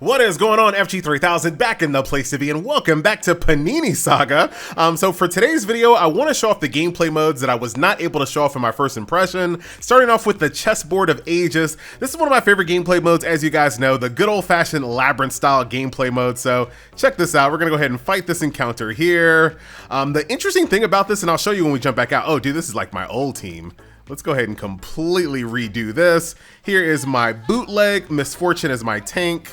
What is going on, FG3000? Back in the place to be, and welcome back to Panilla SAGA. So for today's video, I want to show off the gameplay modes that I was not able to show off in my first impression. Starting off with the chessboard of Aegis. This is one of my favorite gameplay modes, as you guys know, the good old-fashioned labyrinth style gameplay mode. So check this out. We're gonna go ahead and fight this encounter here. The interesting thing about this, and I'll show you when we jump back out. Oh, dude, this is like my old team. Let's go ahead and completely redo this. Here is my bootleg. Misfortune is my tank.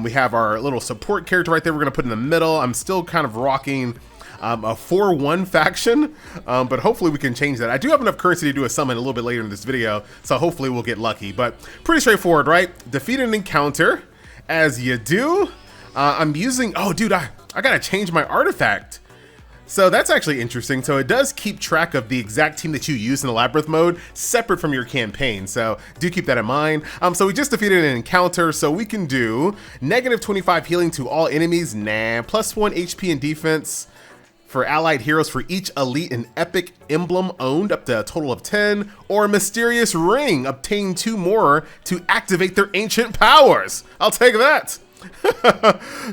We have our little support character right there we're going to put in the middle. I'm still kind of rocking a 4-1 faction, but hopefully we can change that. I do have enough currency to do a summon a little bit later in this video, so hopefully we'll get lucky. But pretty straightforward, right? Defeat an encounter, as you do. I'm using, oh dude, I got to change my artifact. So that's actually interesting. So it does keep track of the exact team that you use in the labyrinth mode separate from your campaign. So do keep that in mind. So we just defeated an encounter. So we can do -25 healing to all enemies. Nah, +1 HP and defense for allied heroes for each elite and epic emblem owned, up to a total of 10, or a mysterious ring. Obtain 2 more to activate their ancient powers. I'll take that.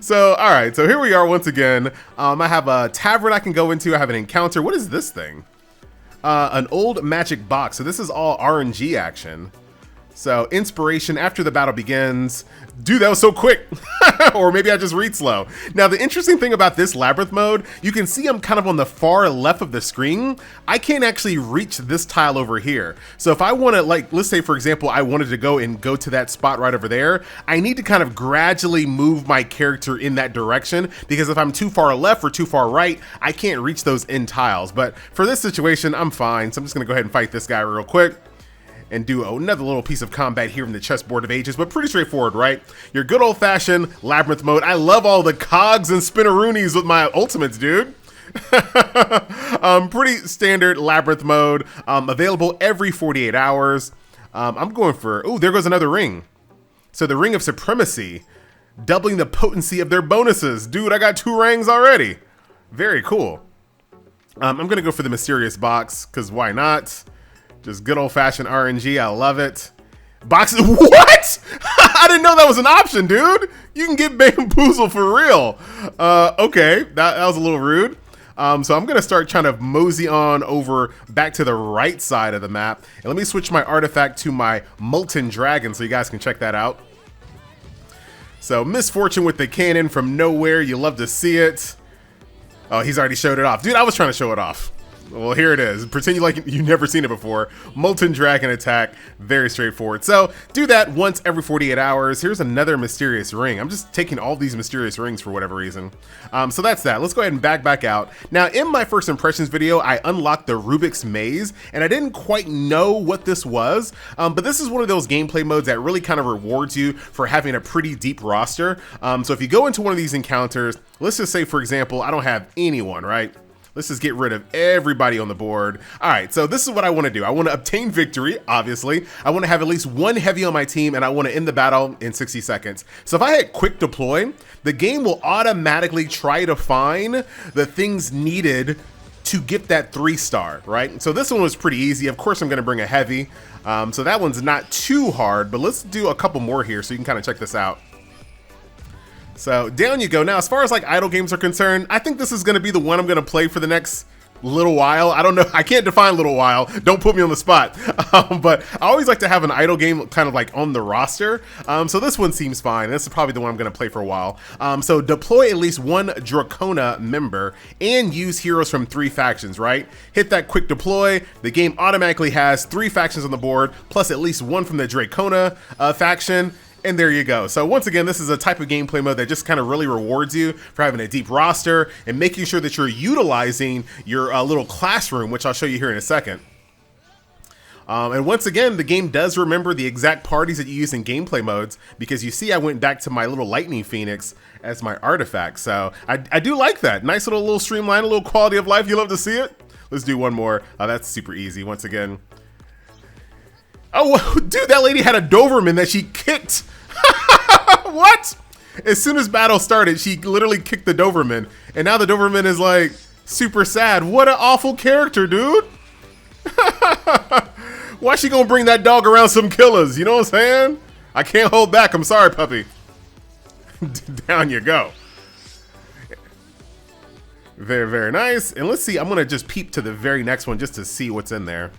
So, all right, so here we are once again. I have a tavern I can go into. I have an encounter. What is this thing? An old magic box. So this is all RNG action. So inspiration after the battle begins. Dude, that was so quick. Or maybe I just read slow. Now, the interesting thing about this labyrinth mode, you can see I'm kind of on the far left of the screen. I can't actually reach this tile over here. So if I want to, like, let's say, for example, I wanted to go to that spot right over there, I need to kind of gradually move my character in that direction, because if I'm too far left or too far right, I can't reach those end tiles. But for this situation, I'm fine. So I'm just going to go ahead and fight this guy real quick and do another little piece of combat here in the chessboard of Aegis, but pretty straightforward, right? Your good old-fashioned labyrinth mode. I love all the cogs and spinneroonies with my ultimates, dude. Pretty standard labyrinth mode, available every 48 hours. I'm going for, oh, there goes another ring. So the Ring of Supremacy, doubling the potency of their bonuses. Dude, I got 2 rings already. Very cool. I'm gonna go for the mysterious box, because why not? Just good old-fashioned RNG, I love it. Boxes, what? I didn't know that was an option, dude. You can get bamboozled for real. Okay, that was a little rude. So I'm gonna start trying to mosey on over back to the right side of the map. And let me switch my artifact to my Molten Dragon so you guys can check that out. So Misfortune with the cannon from nowhere, you love to see it. Oh, he's already showed it off. Dude, I was trying to show it off. Well, here it is. Pretend you like you've never seen it before. Molten Dragon attack, very straightforward. So do that once every 48 hours. Here's another mysterious ring. I'm just taking all these mysterious rings for whatever reason. So that's that. Let's go ahead and back out. Now, in my first impressions video, I unlocked the Rubik's Maze, and I didn't quite know what this was, but this is one of those gameplay modes that really kind of rewards you for having a pretty deep roster. So if you go into one of these encounters, let's just say, for example, I don't have anyone, right? Let's just get rid of everybody on the board. All right, so this is what I want to do. I want to obtain victory, obviously. I want to have at least 1 heavy on my team, and I want to end the battle in 60 seconds. So if I hit quick deploy, the game will automatically try to find the things needed to get that 3-star, right? So this one was pretty easy. Of course, I'm going to bring a heavy. So that one's not too hard, but let's do a couple more here so you can kind of check this out. So down you go. Now, as far as like idle games are concerned, I think this is going to be the one I'm going to play for the next little while. I don't know. I can't define little while. Don't put me on the spot. But I always like to have an idle game kind of like on the roster. So this one seems fine. This is probably the one I'm going to play for a while. So deploy at least 1 Dracona member and use heroes from 3 factions, right? Hit that quick deploy. The game automatically has 3 factions on the board, plus at least 1 from the Dracona faction. And there you go. So once again, this is a type of gameplay mode that just kind of really rewards you for having a deep roster and making sure that you're utilizing your little classroom, which I'll show you here in a second. And once again, the game does remember the exact parties that you use in gameplay modes, because you see I went back to my little Lightning Phoenix as my artifact. So I do like that. Nice little streamline, a little quality of life. You love to see it. Let's do one more. That's super easy once again. Oh, dude, that lady had a Doberman that she kicked. What? As soon as battle started, she literally kicked the Doberman. And now the Doberman is like super sad. What an awful character, dude. Why she gonna bring that dog around some killers? You know what I'm saying? I can't hold back. I'm sorry, puppy. Down you go. Very, very nice. And let's see, I'm gonna just peep to the very next one just to see what's in there.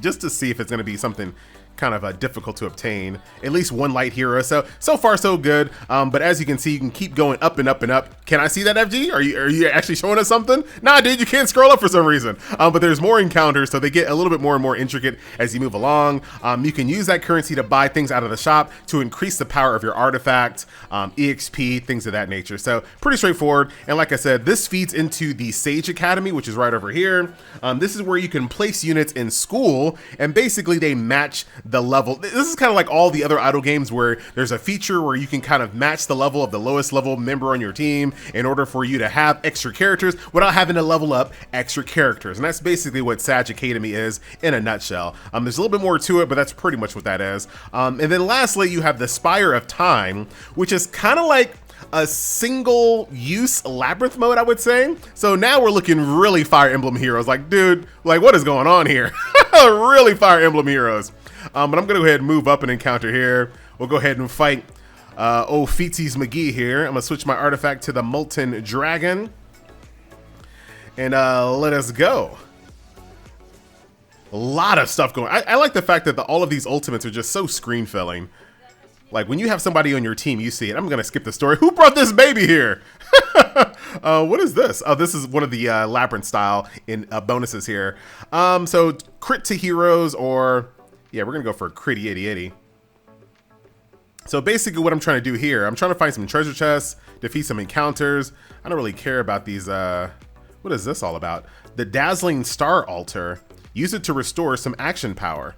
Just to see if it's gonna be something kind of difficult to obtain. At least one light hero. So far so good. But as you can see, you can keep going up and up and up. Can I see that, FG? Are you actually showing us something? Nah, dude, you can't scroll up for some reason. But there's more encounters, so they get a little bit more and more intricate as you move along. You can use that currency to buy things out of the shop to increase the power of your artifact, EXP, things of that nature. So pretty straightforward. And like I said, this feeds into the Sage Academy, which is right over here. This is where you can place units in school, and basically they match the level. This is kind of like all the other idle games where there's a feature where you can kind of match the level of the lowest level member on your team in order for you to have extra characters without having to level up extra characters. And that's basically what Sage Academy is in a nutshell. There's a little bit more to it, but that's pretty much what that is. And then lastly, you have the Spire of Time, which is kind of like a single use labyrinth mode, I would say. So now we're looking really Fire Emblem heroes. Like, dude, like what is going on here? Really Fire Emblem heroes. But I'm gonna go ahead and move up an encounter here. We'll go ahead and fight Feetsies McGee here. I'm gonna switch my artifact to the Molten Dragon. And let us go. A lot of stuff going. I like the fact that all of these ultimates are just so screen filling. Like when you have somebody on your team, you see it. I'm gonna skip the story. Who brought this baby here? What is this? Oh, this is one of the labyrinth style in bonuses here. So crit to heroes, or yeah, we're gonna go for critty 80. So basically what I'm trying to do here, I'm trying to find some treasure chests, defeat some encounters. I don't really care about these, what is this all about? The Dazzling Star Altar. Use it to restore some action power.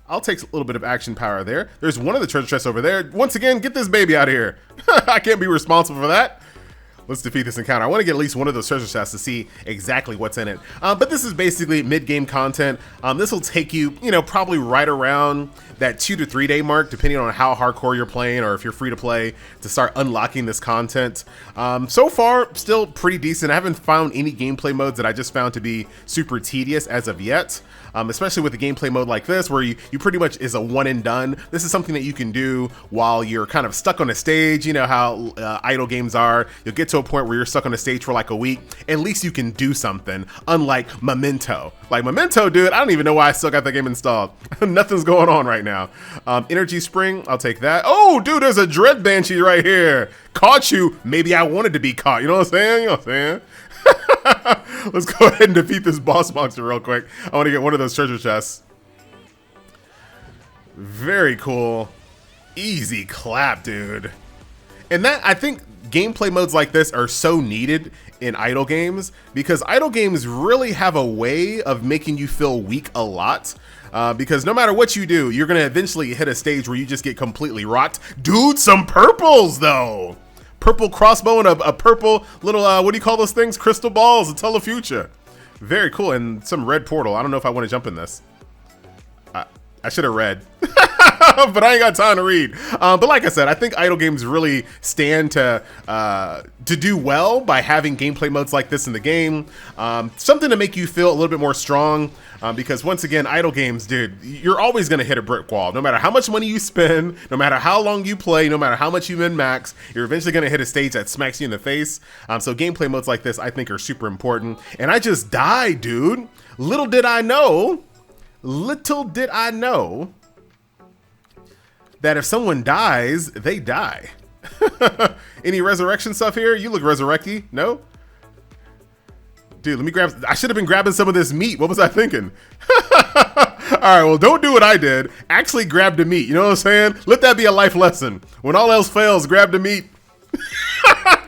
I'll take a little bit of action power there. There's one of the treasure chests over there. Once again, get this baby out of here. I can't be responsible for that. Let's defeat this encounter. I want to get at least one of those treasure chests to see exactly what's in it. But this is basically mid-game content. This will take you, probably right around that 2 to 3 day mark, depending on how hardcore you're playing or if you're free to play, to start unlocking this content. So far, still pretty decent. I haven't found any gameplay modes that I just found to be super tedious as of yet. Especially with a gameplay mode like this, where you pretty much is a one and done. This is something that you can do while you're kind of stuck on a stage. You know how idle games are. You'll get to a point where you're stuck on a stage for like a week. At least you can do something, unlike Memento. Like Memento, dude, I don't even know why I still got that game installed. Nothing's going on right now. Energy Spring, I'll take that. Oh, dude, there's a Dread Banshee right here. Caught you. Maybe I wanted to be caught. You know what I'm saying? You know what I'm saying? Let's go ahead and defeat this boss monster real quick. I want to get one of those treasure chests. Very cool. Easy clap, dude. And that, I think gameplay modes like this are so needed in idle games, because idle games really have a way of making you feel weak a lot. Because no matter what you do, you're going to eventually hit a stage where you just get completely rocked. Dude, some purples though. Purple crossbow and a purple little, what do you call those things? Crystal balls to tell the future. Very cool. And some red portal. I don't know if I want to jump in this. I should have read. But I ain't got time to read. But like I said, I think idle games really stand to do well by having gameplay modes like this in the game. Something to make you feel a little bit more strong. Because once again, idle games, dude, you're always going to hit a brick wall. No matter how much money you spend, no matter how long you play, no matter how much you min-max, you're eventually going to hit a stage that smacks you in the face. So gameplay modes like this, I think, are super important. And I just died, dude. Little did I know that if someone dies, they die. Any resurrection stuff here? You look resurrecty. No? Dude, let me grab. I should have been grabbing some of this meat. What was I thinking? All right, well, don't do what I did. Actually grab the meat. You know what I'm saying? Let that be a life lesson. When all else fails, grab the meat.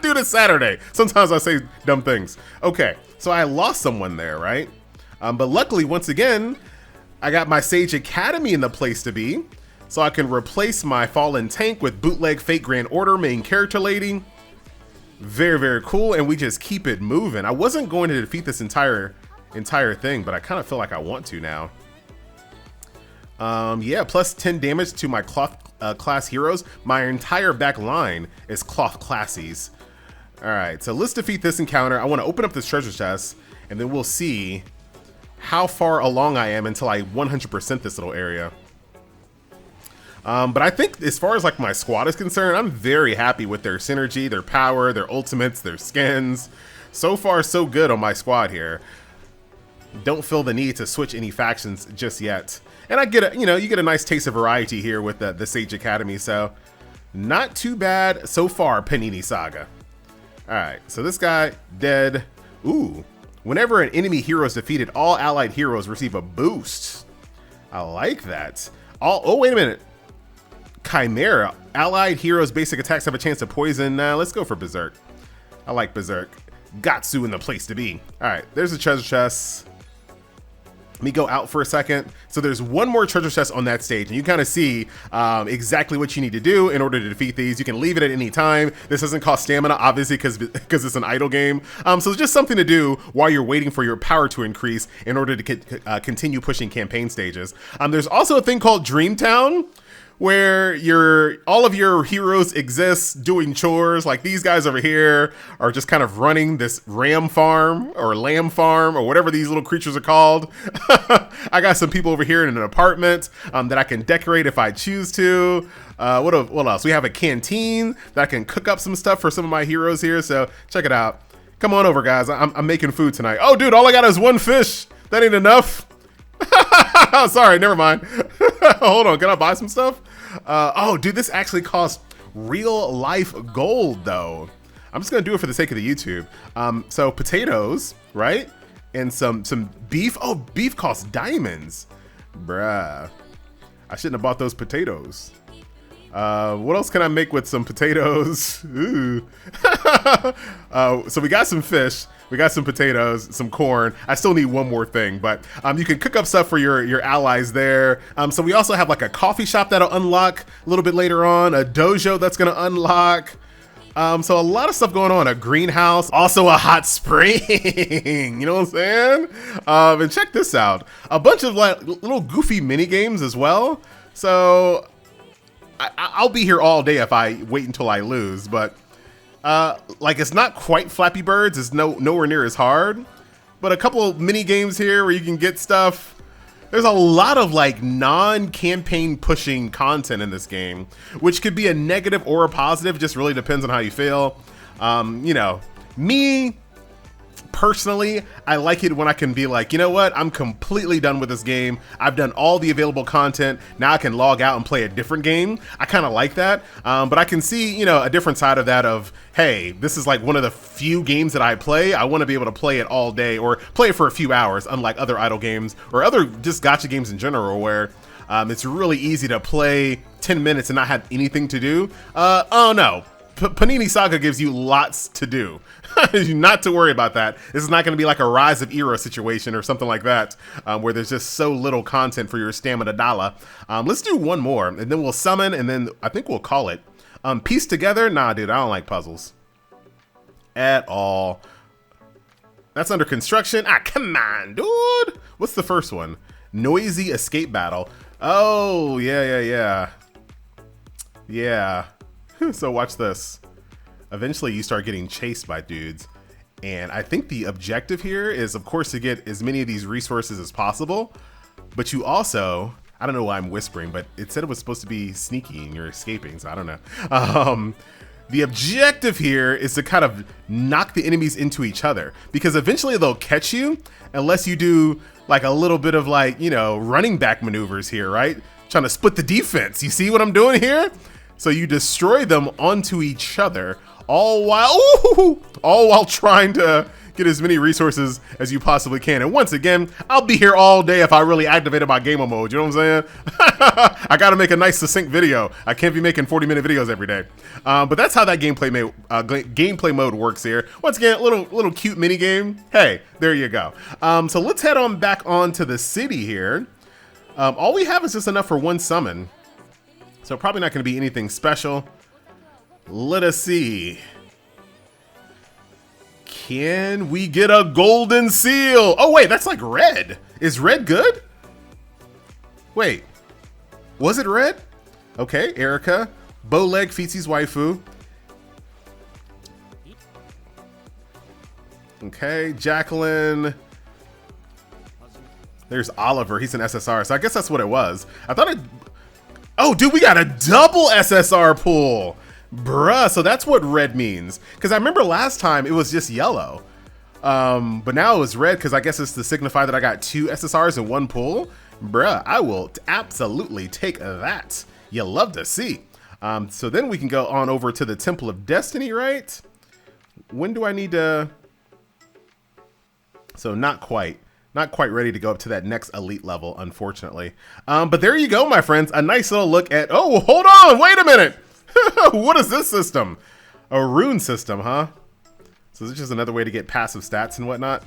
Dude, it's Saturday. Sometimes I say dumb things. Okay, so I lost someone there, right? But luckily, once again, I got my Sage Academy in the place to be. So I can replace my fallen tank with bootleg Fate Grand Order main character lady. Very, very cool. And we just keep it moving. I wasn't going to defeat this entire thing, but I kind of feel like I want to now. Yeah, plus 10 damage to my cloth class heroes. My entire back line is cloth classies. All right, so let's defeat this encounter. I want to open up this treasure chest, and then we'll see how far along I am until I 100% this little area. But I think as far as like my squad is concerned, I'm very happy with their synergy, their power, their ultimates, their skins. So far, so good on my squad here. Don't feel the need to switch any factions just yet. And I get a, you get a nice taste of variety here with the Sage Academy. So not too bad so far, Panilla SAGA. All right, so this guy dead. Ooh, whenever an enemy hero is defeated, all allied heroes receive a boost. I like that. Oh, wait a minute. Chimera. Allied heroes' basic attacks have a chance to poison. Let's go for Berserk. I like Berserk. Gatsu in the place to be. All right, there's a treasure chest. Let me go out for a second. So there's one more treasure chest on that stage, and you kind of see exactly what you need to do in order to defeat these. You can leave it at any time. This doesn't cost stamina, obviously, because it's an idle game. So it's just something to do while you're waiting for your power to increase in order to continue pushing campaign stages. There's also a thing called Dreamtown, where all of your heroes exist doing chores. Like these guys over here are just kind of running this ram farm or lamb farm or whatever these little creatures are called. I got some people over here in an apartment that I can decorate if I choose to. What else? We have a canteen that I can cook up some stuff for some of my heroes here. So check it out. Come on over, guys. I'm making food tonight. Oh, dude, all I got is one fish. That ain't enough. Sorry, never mind. Hold on, can I buy some stuff? Oh, dude, this actually costs real life gold, though. I'm just gonna do it for the sake of the YouTube. So potatoes, right? And some beef. Oh, beef costs diamonds. Bruh. I shouldn't have bought those potatoes. What else can I make with some potatoes? Ooh. So we got some fish. We got some potatoes, some corn. I still need one more thing, but you can cook up stuff for your allies there. So we also have like a coffee shop that'll unlock a little bit later on, a dojo that's gonna unlock. So a lot of stuff going on, a greenhouse, also a hot spring, you know what I'm saying? And check this out, a bunch of like little goofy mini games as well. So I'll be here all day if I wait until I lose, but like it's not quite Flappy Birds, it's nowhere near as hard, but a couple of mini games here where you can get stuff. There's a lot of like non-campaign pushing content in this game, which could be a negative or a positive, just really depends on how you feel. Me personally, I like it when I can be like, you know what, I'm completely done with this game. I've done all the available content. Now I can log out and play a different game. I kind of like that. But I can see, a different side of that of, hey, this is like one of the few games that I play. I want to be able to play it all day or play it for a few hours, unlike other idle games or other just gacha games in general where it's really easy to play 10 minutes and not have anything to do. Oh no. Panilla SAGA gives you lots to do. Not to worry about that. This is not going to be like a Rise of Era situation or something like that, where there's just so little content for your stamina dollar. Let's do one more, and then we'll summon, and then I think we'll call it. Piece together? Nah, dude, I don't like puzzles. At all. That's under construction. Ah, come on, dude. What's the first one? Noisy escape battle. Oh, yeah. So watch this. Eventually you start getting chased by dudes. And I think the objective here is, of course, to get as many of these resources as possible. But you also, I don't know why I'm whispering, but it said it was supposed to be sneaky and you're escaping, so I don't know. The objective here is to kind of knock the enemies into each other, because eventually they'll catch you unless you do like a little bit of like, running back maneuvers here, right? Trying to split the defense. You see what I'm doing here? So you destroy them onto each other, all while trying to get as many resources as you possibly can. And once again, I'll be here all day if I really activated my gamer mode. You know what I'm saying? I got to make a nice succinct video. I can't be making 40-minute videos every day. But that's how that gameplay mode works here. Once again, little cute mini game. Hey, there you go. So let's head on back onto the city here. All we have is just enough for one summon. So probably not going to be anything special. Let us see. Can we get a golden seal? Oh wait, that's like red. Is red good? Wait, was it red? Okay, Erica, Bowleg, Fitzy's waifu. Okay, Jacqueline. There's Oliver, he's an SSR, so I guess that's what it was. I thought it... Oh, dude, we got a double SSR pull. Bruh, so that's what red means. Because I remember last time it was just yellow. But now it was red because I guess it's to signify that I got 2 SSRs in one pull. Bruh, I will absolutely take that. You love to see. So then we can go on over to the Temple of Destiny, right? When do I need to... So not quite ready to go up to that next elite level, unfortunately. But there you go, my friends. A nice little look at... Oh, hold on. Wait a minute. What is this system? A rune system, huh? So this is just another way to get passive stats and whatnot.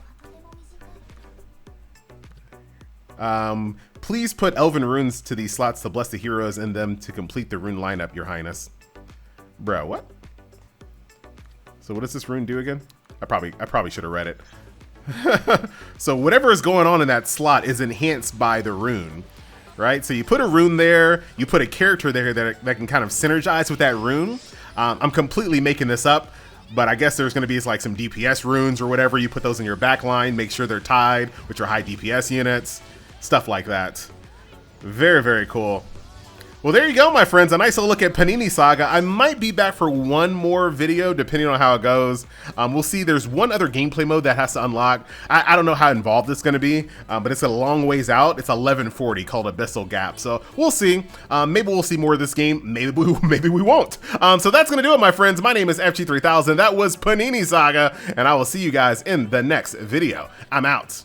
Please put elven runes to these slots to bless the heroes in them to complete the rune lineup, your highness. Bro, what? So what does this rune do again? I probably should have read it. So whatever is going on in that slot is enhanced by the rune, right? So you put a rune there, you put a character there that can kind of synergize with that rune. I'm completely making this up, but I guess there's going to be like some DPS runes or whatever. You put those in your back line, make sure they're tied, which are high DPS units, stuff like that. Very, very cool. Well, there you go, my friends. A nice little look at Panilla Saga. I might be back for one more video, depending on how it goes. We'll see. There's one other gameplay mode that has to unlock. I don't know how involved it's going to be, but it's a long ways out. It's 1140, called Abyssal Gap. So we'll see. Maybe we'll see more of this game. Maybe we won't. So that's going to do it, my friends. My name is FG3000. That was Panilla Saga, and I will see you guys in the next video. I'm out.